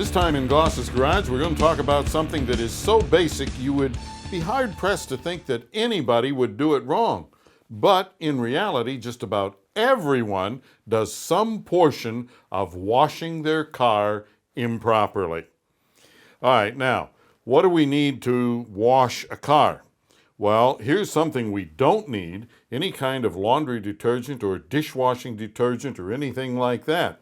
This time in Goss's Garage, we're going to talk about something that is so basic you would be hard-pressed to think that anybody would do it wrong. But in reality, just about everyone does some portion of washing their car improperly. All right, now, what do we need to wash a car? Well, here's something we don't need: any kind of laundry detergent or dishwashing detergent or anything like that.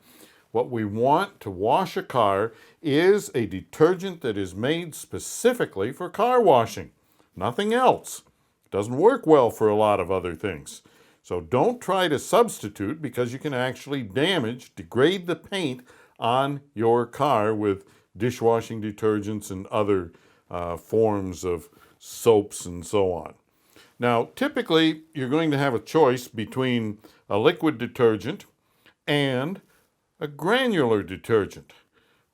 What we want to wash a car is a detergent that is made specifically for car washing. Nothing else. It doesn't work well for a lot of other things. So don't try to substitute, because you can actually degrade the paint on your car with dishwashing detergents and other forms of soaps and so on. Now, typically, you're going to have a choice between a liquid detergent and a granular detergent.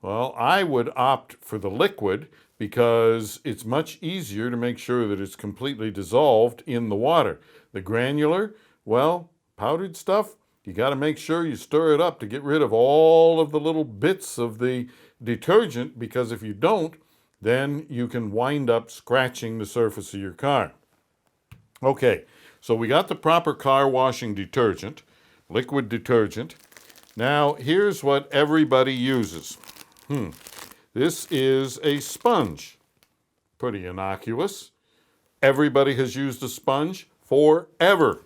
Well, I would opt for the liquid because it's much easier to make sure that it's completely dissolved in the water. The granular, well, powdered stuff, you got to make sure you stir it up to get rid of all of the little bits of the detergent, because if you don't, then you can wind up scratching the surface of your car. Okay, so we got the proper car washing detergent, liquid detergent. Now, here's what everybody uses. This is a sponge. Pretty innocuous. Everybody has used a sponge forever.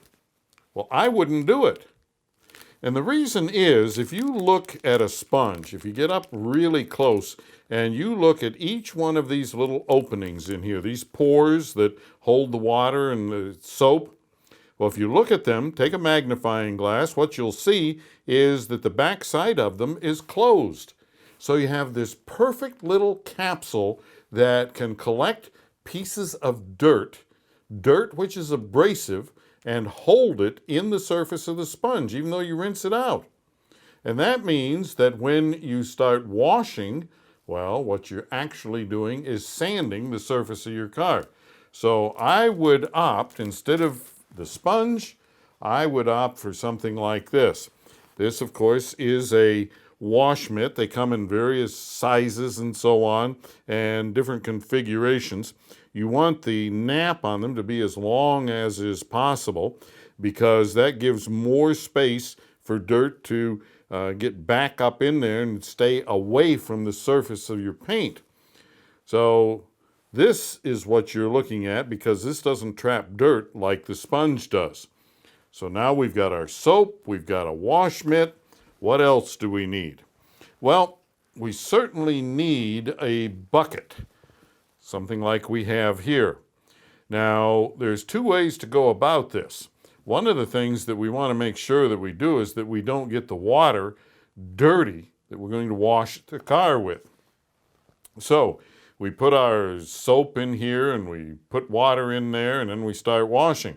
Well, I wouldn't do it. And the reason is, if you look at a sponge, if you get up really close and you look at each one of these little openings in here, these pores that hold the water and the soap, well, if you look at them, take a magnifying glass, what you'll see is that the back side of them is closed. So you have this perfect little capsule that can collect pieces of dirt which is abrasive, and hold it in the surface of the sponge, even though you rinse it out. And that means that when you start washing, well, what you're actually doing is sanding the surface of your car. So I would opt, instead of the sponge, I would opt for something like this. This, of course, is a wash mitt. They come in various sizes and so on, and different configurations. You want the nap on them to be as long as is possible, because that gives more space for dirt to get back up in there and stay away from the surface of your paint. So this is what you're looking at, because this doesn't trap dirt like the sponge does. So now we've got our soap, we've got a wash mitt. What else do we need? Well, we certainly need a bucket, something like we have here. Now, there's two ways to go about this. One of the things that we want to make sure that we do is that we don't get the water dirty that we're going to wash the car with. So we put our soap in here and we put water in there, and then we start washing.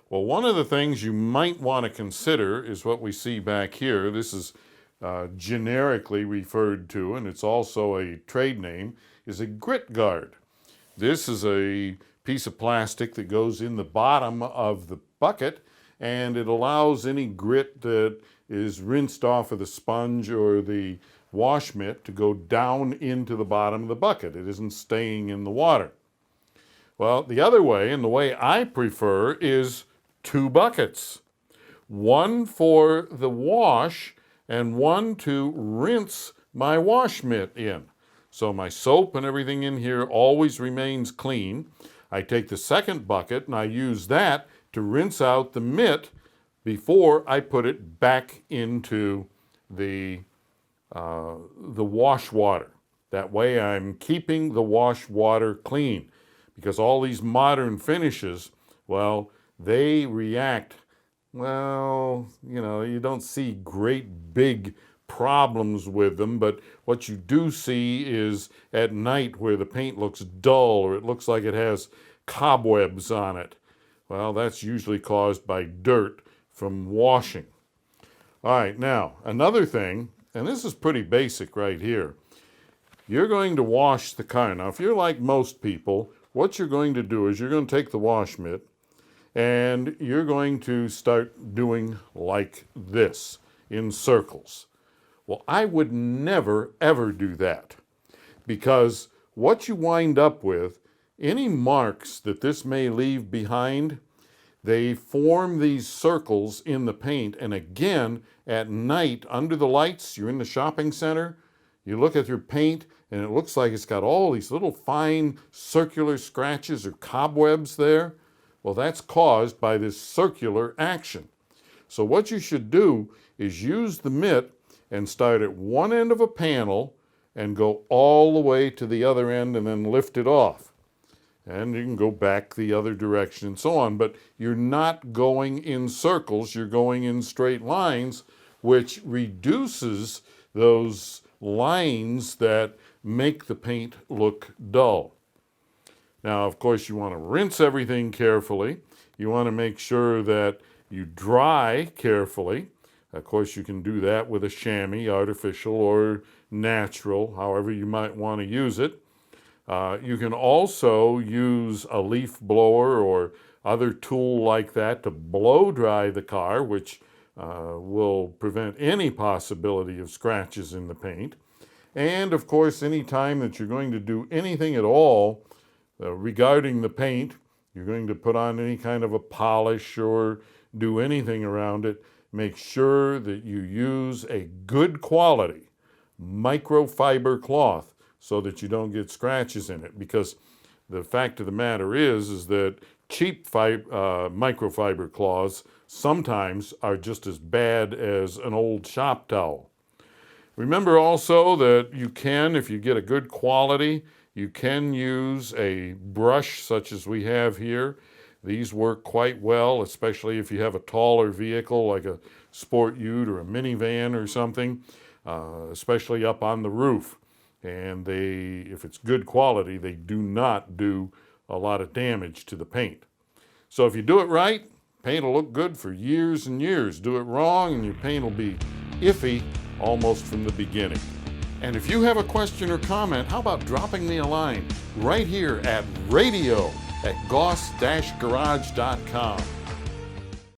Well, one of the things you might want to consider is what we see back here. This is generically referred to, and it's also a trade name, is a grit guard. This is a piece of plastic that goes in the bottom of the bucket, and it allows any grit that is rinsed off of the sponge or the wash mitt to go down into the bottom of the bucket. It isn't staying in the water. Well, the other way, and the way I prefer, is two buckets. One for the wash and one to rinse my wash mitt in. So my soap and everything in here always remains clean. I take the second bucket and I use that to rinse out the mitt before I put it back into the wash water. That way I'm keeping the wash water clean, because all these modern finishes, well, they react, well, you don't see great big problems with them, but what you do see is at night where the paint looks dull or it looks like it has cobwebs on it. Well, that's usually caused by dirt from washing. All right, now, another thing, and this is pretty basic right here. You're going to wash the car. Now, if you're like most people, what you're going to do is you're going to take the wash mitt and you're going to start doing like this in circles. Well, I would never, ever do that, because what you wind up with, any marks that this may leave behind, they form these circles in the paint. And again, at night, under the lights, you're in the shopping center, you look at your paint, and it looks like it's got all these little fine circular scratches or cobwebs there. Well, that's caused by this circular action. So what you should do is use the mitt and start at one end of a panel and go all the way to the other end and then lift it off. And you can go back the other direction and so on, but you're not going in circles, you're going in straight lines, which reduces those lines that make the paint look dull. Now, of course, you want to rinse everything carefully. You want to make sure that you dry carefully. Of course, you can do that with a chamois, artificial or natural, however you might want to use it. You can also use a leaf blower or other tool like that to blow dry the car, which will prevent any possibility of scratches in the paint. And of course, any time that you're going to do anything at all regarding the paint, you're going to put on any kind of a polish or do anything around it, make sure that you use a good quality microfiber cloth so that you don't get scratches in it. Because the fact of the matter is that cheap microfiber cloths sometimes are just as bad as an old shop towel. Remember also that you can, if you get a good quality, you can use a brush such as we have here. These work quite well, especially if you have a taller vehicle like a sport ute or a minivan or something, especially up on the roof. And if it's good quality, they do not do a lot of damage to the paint. So if you do it right, paint will look good for years and years. Do it wrong and your paint will be iffy almost from the beginning. And if you have a question or comment, how about dropping me a line right here at radio@goss-garage.com.